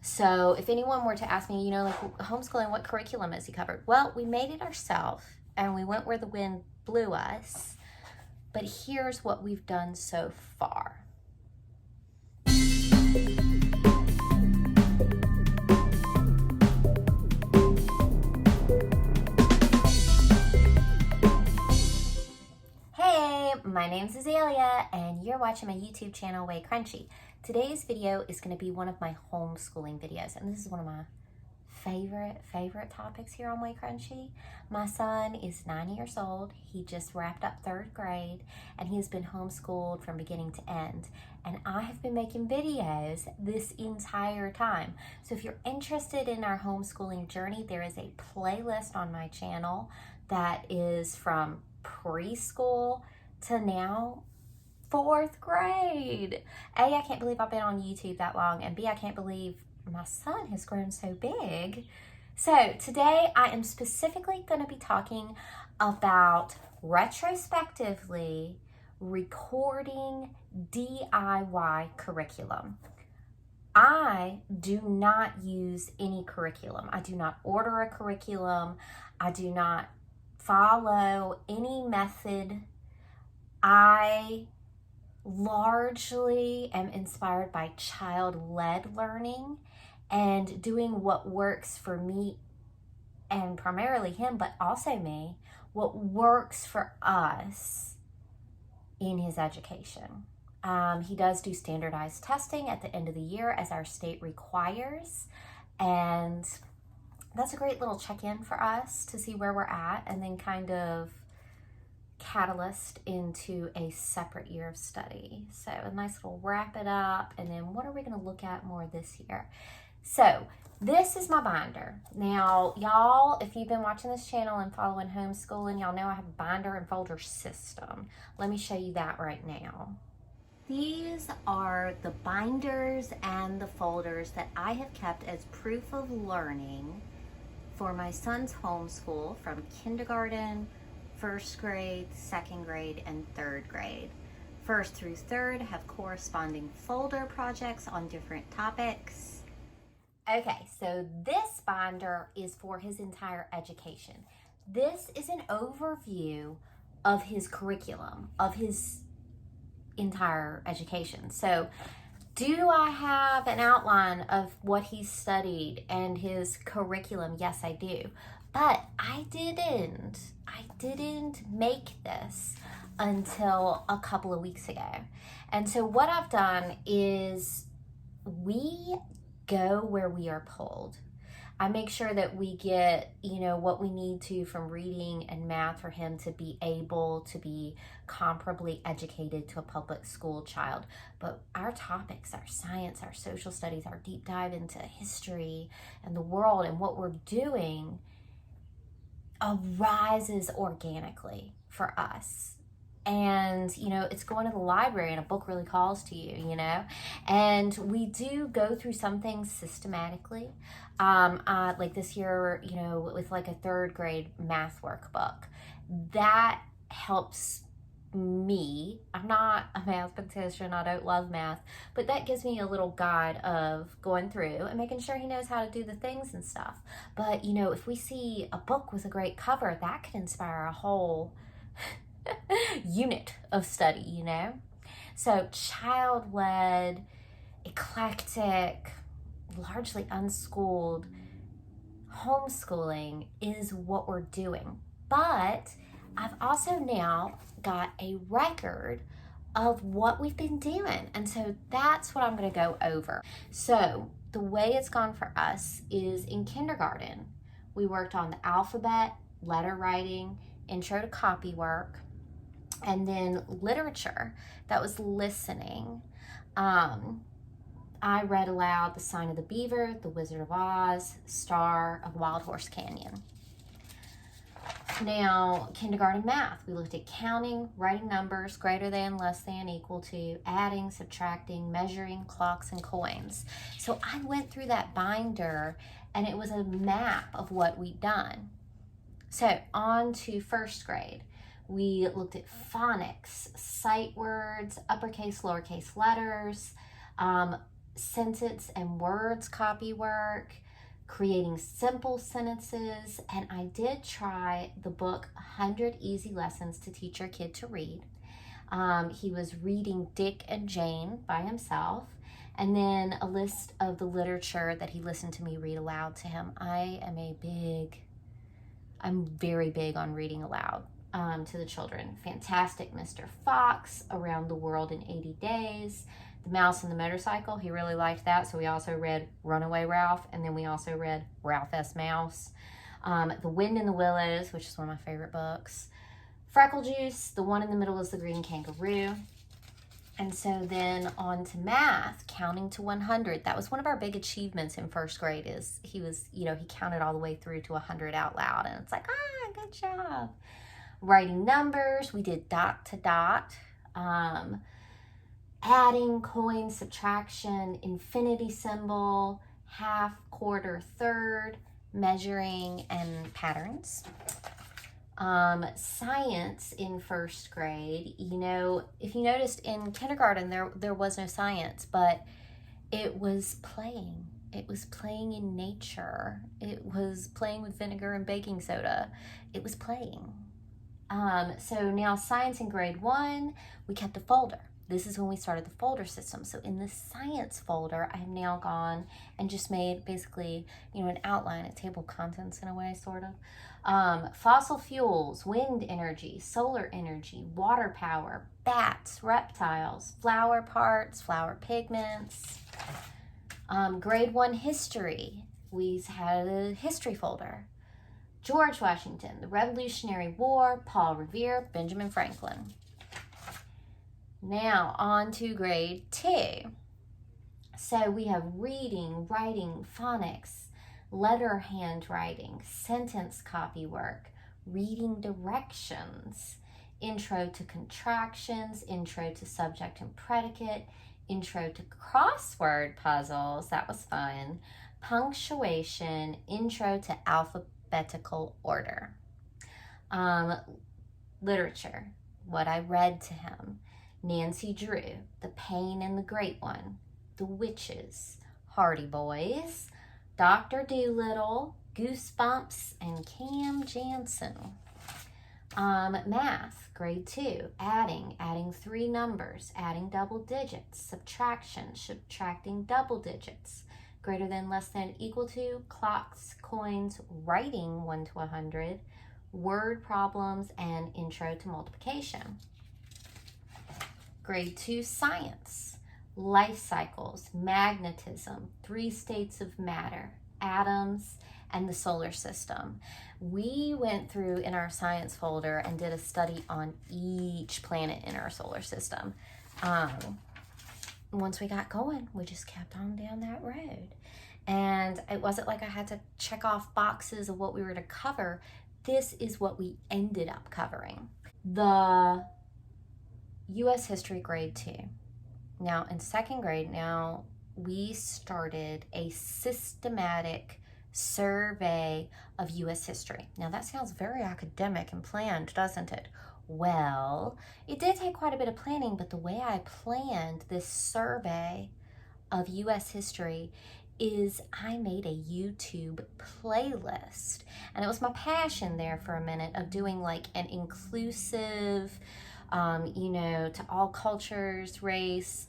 So if anyone were to ask me, like homeschooling, what curriculum has he covered? Well, we made it ourselves and we went where the wind blew us. But here's what we've done so far. Hey, my name's Azalea and you're watching my YouTube channel, WayCrunchy. Today's video is going to be one of my homeschooling videos, and this is one of my favorite topics here on WayCrunchy. My son is 9 years old. He just wrapped up 3rd grade and he's been homeschooled from beginning to end. And I have been making videos this entire time. So if you're interested in our homeschooling journey, there is a playlist on my channel that is from preschool to now 4th grade. A, I can't believe I've been on YouTube that long, and B, I can't believe my son has grown so big. So today I am specifically going to be talking about retrospectively recording DIY curriculum. I do not use any curriculum. I do not order a curriculum. I do not follow any method. I largely am inspired by child-led learning and doing what works for me and primarily him, but also me, what works for us in his education. He does do standardized testing at the end of the year as our state requires, and that's a great little check-in for us to see where we're at and then kind of catalyst into a separate year of study. So a nice little wrap it up, and then what are we going to look at more this year? So this is my binder. Now, y'all, if you've been watching this channel and following homeschooling, y'all know I have a binder and folder system. Let me show you that right now. These are the binders and the folders that I have kept as proof of learning for my son's homeschool from kindergarten, 1st grade, 2nd grade, and 3rd grade. 1st through 3rd have corresponding folder projects on different topics. Okay, so this binder is for his entire education. This is an overview of his curriculum, of his entire education. So do I have an outline of what he's studied and his curriculum? Yes, I do. But I didn't make this until a couple of weeks ago. And so what I've done is we go where we are pulled. I make sure that we get, what we need to from reading and math for him to be able to be comparably educated to a public school child. But our topics, our science, our social studies, our deep dive into history and the world and what we're doing arises organically for us. And, it's going to the library and a book really calls to you, and we do go through some things systematically. Like this year, with like a 3rd grade math workbook, that helps me. I'm not a mathematician, I don't love math, but that gives me a little guide of going through and making sure he knows how to do the things and stuff. But, if we see a book with a great cover, that could inspire a whole unit of study, So child-led, eclectic, largely unschooled homeschooling is what we're doing. But I've also now got a record of what we've been doing. And so that's what I'm going to go over. So the way it's gone for us is in kindergarten, we worked on the alphabet, letter writing, intro to copy work, and then literature. That was listening. I read aloud The Sign of the Beaver, The Wizard of Oz, Star of Wild Horse Canyon. Now, kindergarten math, we looked at counting, writing numbers, greater than, less than, equal to, adding, subtracting, measuring, clocks, and coins. So I went through that binder, and it was a map of what we'd done. So on to 1st grade. We looked at phonics, sight words, uppercase, lowercase letters, sentence and words copy work, creating simple sentences, and I did try the book 100 Easy Lessons to Teach Your Kid to Read. He was reading Dick and Jane by himself, and then a list of the literature that he listened to me read aloud to him. I'm very big on reading aloud to the children. Fantastic Mr. Fox, Around the World in 80 Days, The Mouse and the Motorcycle. He really liked that, so we also read Runaway Ralph, and then we also read Ralph S. Mouse. The Wind in the Willows, which is one of my favorite books. Freckle Juice, the one in the middle is The Green Kangaroo. And so then on to math, counting to 100. That was one of our big achievements in first grade, is he counted all the way through to 100 out loud. And it's like, good job. Writing numbers, we did dot to dot. Adding, coin, subtraction, infinity symbol, half, quarter, third, measuring, and patterns. Science in first grade, if you noticed in kindergarten, there was no science, but it was playing. It was playing in nature. It was playing with vinegar and baking soda. It was playing. So now science in grade 1, we kept a folder. This is when we started the folder system. So in the science folder, I have now gone and just made basically, an outline, a table of contents in a way, sort of. Fossil fuels, wind energy, solar energy, water power, bats, reptiles, flower parts, flower pigments. Grade 1 history, we had a history folder. George Washington, the Revolutionary War, Paul Revere, Benjamin Franklin. Now on to grade 2. So we have reading, writing, phonics, letter handwriting, sentence copy work, reading directions, intro to contractions, intro to subject and predicate, intro to crossword puzzles, that was fun, punctuation, intro to alphabetical order. Literature, what I read to him. Nancy Drew, The Pain and the Great One, The Witches, Hardy Boys, Dr. Dolittle, Goosebumps, and Cam Jansen. Math, grade 2, adding 3 numbers, adding double digits, subtraction, subtracting double digits, greater than, less than, equal to, clocks, coins, writing 1 to 100, word problems, and intro to multiplication. Grade 2 science, life cycles, magnetism, 3 states of matter, atoms, and the solar system. We went through in our science folder and did a study on each planet in our solar system. Once we got going, we just kept on down that road. And it wasn't like I had to check off boxes of what we were to cover. This is what we ended up covering. The U.S. History grade 2. Now in 2nd grade, we started a systematic survey of U.S. history. Now that sounds very academic and planned, doesn't it? Well, it did take quite a bit of planning, but the way I planned this survey of U.S. history is I made a YouTube playlist. And it was my passion there for a minute of doing like an inclusive, to all cultures, race,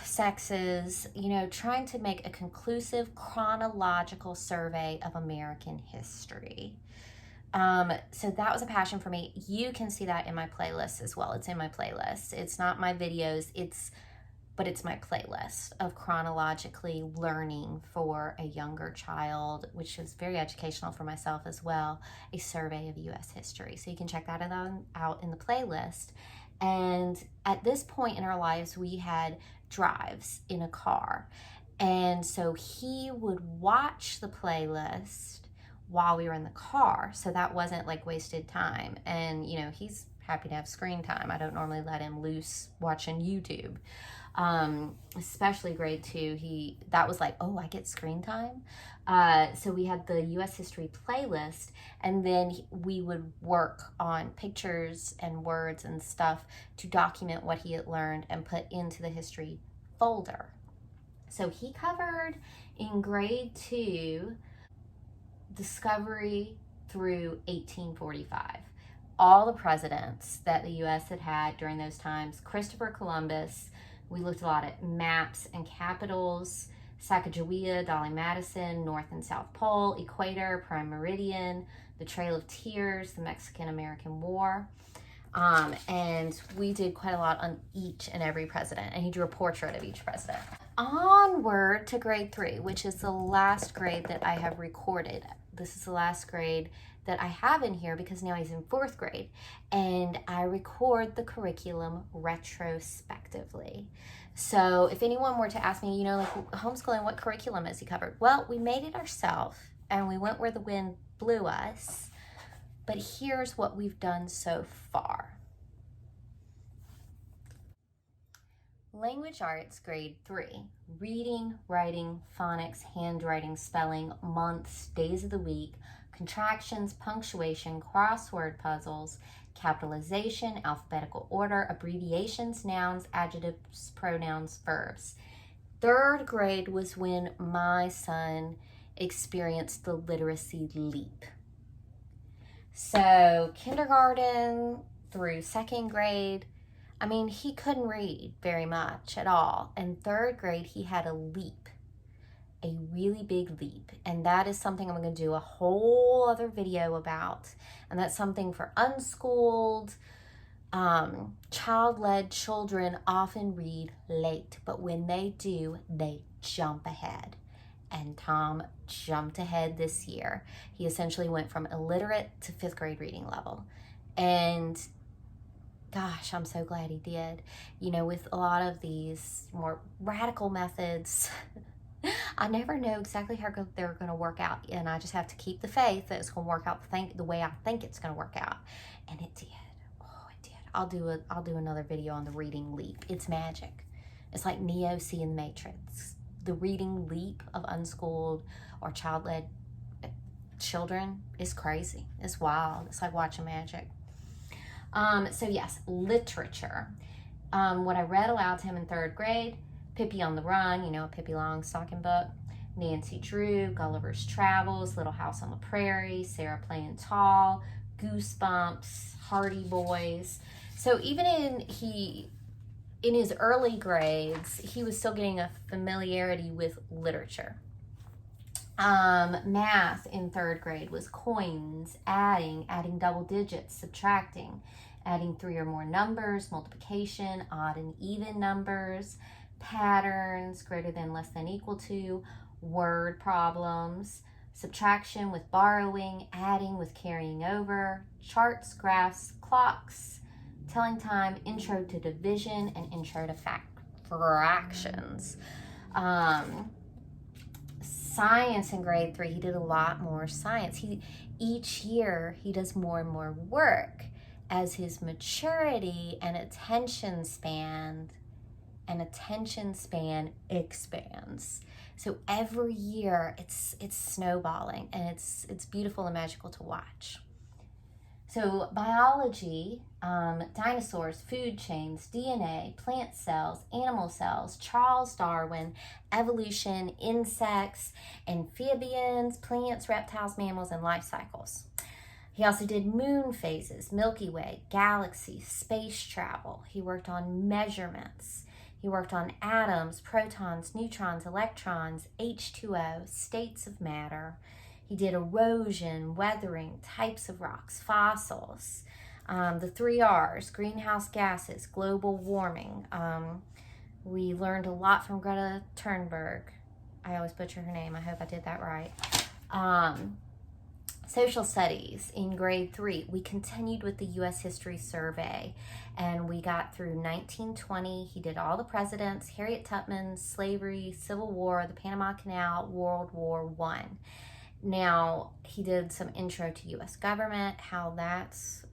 sexes, trying to make a conclusive chronological survey of American history. So that was a passion for me. You can see that in my playlist as well. It's in my playlist. It's not my videos, but it's my playlist of chronologically learning for a younger child, which is very educational for myself as well, a survey of U.S. history. So you can check that out in the playlist. And at this point in our lives, we had drives in a car. And so he would watch the playlist while we were in the car. So that wasn't like wasted time. And, he's happy to have screen time. I don't normally let him loose watching YouTube. Especially grade 2, that was like, I get screen time. So we had the U.S. history playlist, and then we would work on pictures and words and stuff to document what he had learned and put into the history folder. So he covered in grade 2 discovery through 1845. All the presidents that the U.S. had had during those times. Christopher Columbus. We looked a lot at maps and capitals. Sacagawea, Dolly Madison, North and South Pole, Equator, Prime Meridian, the Trail of Tears, the Mexican-American War. And we did quite a lot on each and every president, and he drew a portrait of each president. Onward to grade 3, which is the last grade that I have recorded. This is the last grade that I have in here because now he's in 4th grade, and I record the curriculum retrospectively. So if anyone were to ask me, you know, like homeschooling, what curriculum has he covered? Well, we made it ourselves, and we went where the wind blew us. But here's what we've done so far. Language Arts, grade 3. Reading, writing, phonics, handwriting, spelling, months, days of the week, contractions, punctuation, crossword puzzles, capitalization, alphabetical order, abbreviations, nouns, adjectives, pronouns, verbs. 3rd grade was when my son experienced the literacy leap. So kindergarten through 2nd grade, I mean, he couldn't read very much at all. In 3rd grade, he had a leap, a really big leap. And that is something I'm going to do a whole other video about. And that's something for unschooled. Child-led children often read late, but when they do, they jump ahead. And Tom jumped ahead this year. He essentially went from illiterate to 5th grade reading level. And gosh, I'm so glad he did. You know, with a lot of these more radical methods, I never know exactly how they're going to work out. And I just have to keep the faith that it's going to work out the way I think it's going to work out. And it did. Oh, it did. I'll do another video on the reading leap. It's magic. It's like Neo seeing the Matrix. The reading leap of unschooled or child-led children is crazy. It's wild. It's like watching magic. So yes, literature. What I read aloud to him in 3rd grade, Pippi on the Run, you know, a Pippi Longstocking book, Nancy Drew, Gulliver's Travels, Little House on the Prairie, Sarah Playing Tall, Goosebumps, Hardy Boys. So even in his early grades, he was still getting a familiarity with literature. Math in 3rd grade was coins, adding double digits, subtracting, adding 3 or more numbers, multiplication, odd and even numbers, patterns, greater than, less than, equal to, word problems, subtraction with borrowing, adding with carrying over, charts, graphs, clocks, telling time, intro to division, and intro to fractions. Science in grade 3, he did a lot more science. Each year he does more and more work as his maturity and attention span expands. So every year it's snowballing, and it's beautiful and magical to watch. So biology, dinosaurs, food chains, DNA, plant cells, animal cells, Charles Darwin, evolution, insects, amphibians, plants, reptiles, mammals, and life cycles. He also did moon phases, Milky Way, galaxies, space travel. He worked on measurements. He worked on atoms, protons, neutrons, electrons, H2O, states of matter. He did erosion, weathering, types of rocks, fossils, the 3 R's, greenhouse gases, global warming. We learned a lot from Greta Thunberg. I always butcher her name. I hope I did that right. Social studies in grade 3. We continued with the U.S. History Survey, and we got through 1920. He did all the presidents, Harriet Tubman, slavery, Civil War, the Panama Canal, World War I. Now, he did some intro to U.S. government, how that's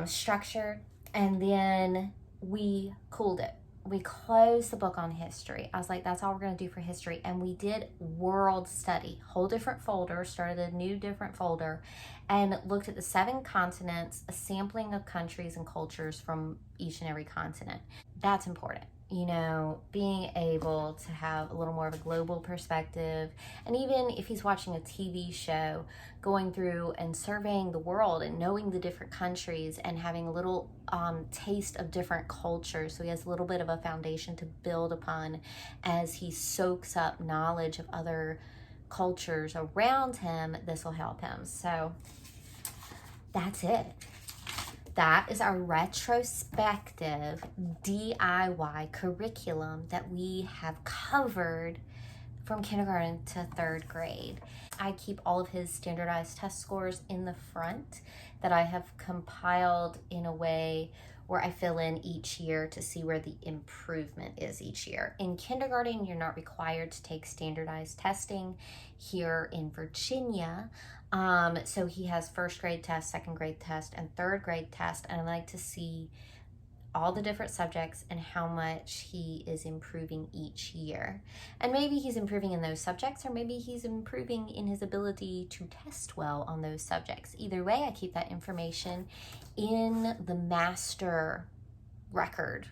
structured, and then we cooled it. We closed the book on history. I was like, that's all we're going to do for history. And we did world study, whole different folder, started a new different folder, and looked at the 7 continents, a sampling of countries and cultures from each and every continent. That's important. you know, being able to have a little more of a global perspective. And even if he's watching a TV show, going through and surveying the world and knowing the different countries and having a little taste of different cultures. So he has a little bit of a foundation to build upon as he soaks up knowledge of other cultures around him. This will help him. So that's it. That is our retrospective DIY curriculum that we have covered from kindergarten to 3rd grade. I keep all of his standardized test scores in the front that I have compiled in a way where I fill in each year to see where the improvement is each year. In kindergarten, you're not required to take standardized testing here in Virginia. So he has 1st grade test, 2nd grade test, and 3rd grade test, and I like to see all the different subjects and how much he is improving each year. And maybe he's improving in those subjects, or maybe he's improving in his ability to test well on those subjects. Either way, I keep that information in the master record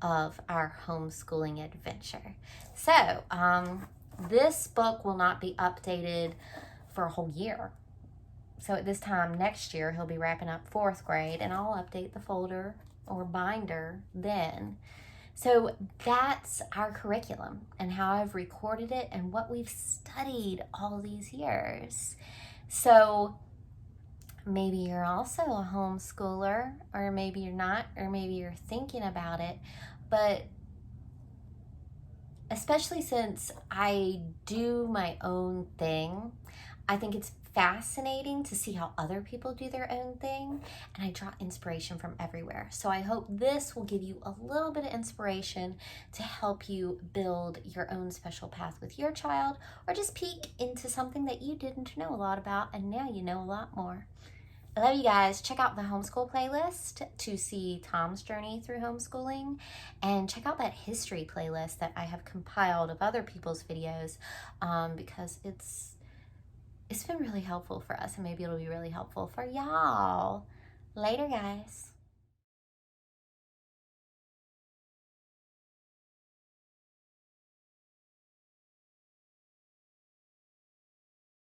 of our homeschooling adventure. So this book will not be updated for a whole year. So at this time next year, he'll be wrapping up 4th grade, and I'll update the folder or binder then. So that's our curriculum and how I've recorded it and what we've studied all these years. So maybe you're also a homeschooler, or maybe you're not, or maybe you're thinking about it, but especially since I do my own thing, I think it's fascinating to see how other people do their own thing, and I draw inspiration from everywhere. So I hope this will give you a little bit of inspiration to help you build your own special path with your child, or just peek into something that you didn't know a lot about and now you know a lot more. I love you guys. Check out the homeschool playlist to see Tom's journey through homeschooling, and check out that history playlist that I have compiled of other people's videos, because it's been really helpful for us, and maybe it'll be really helpful for y'all. Later, guys.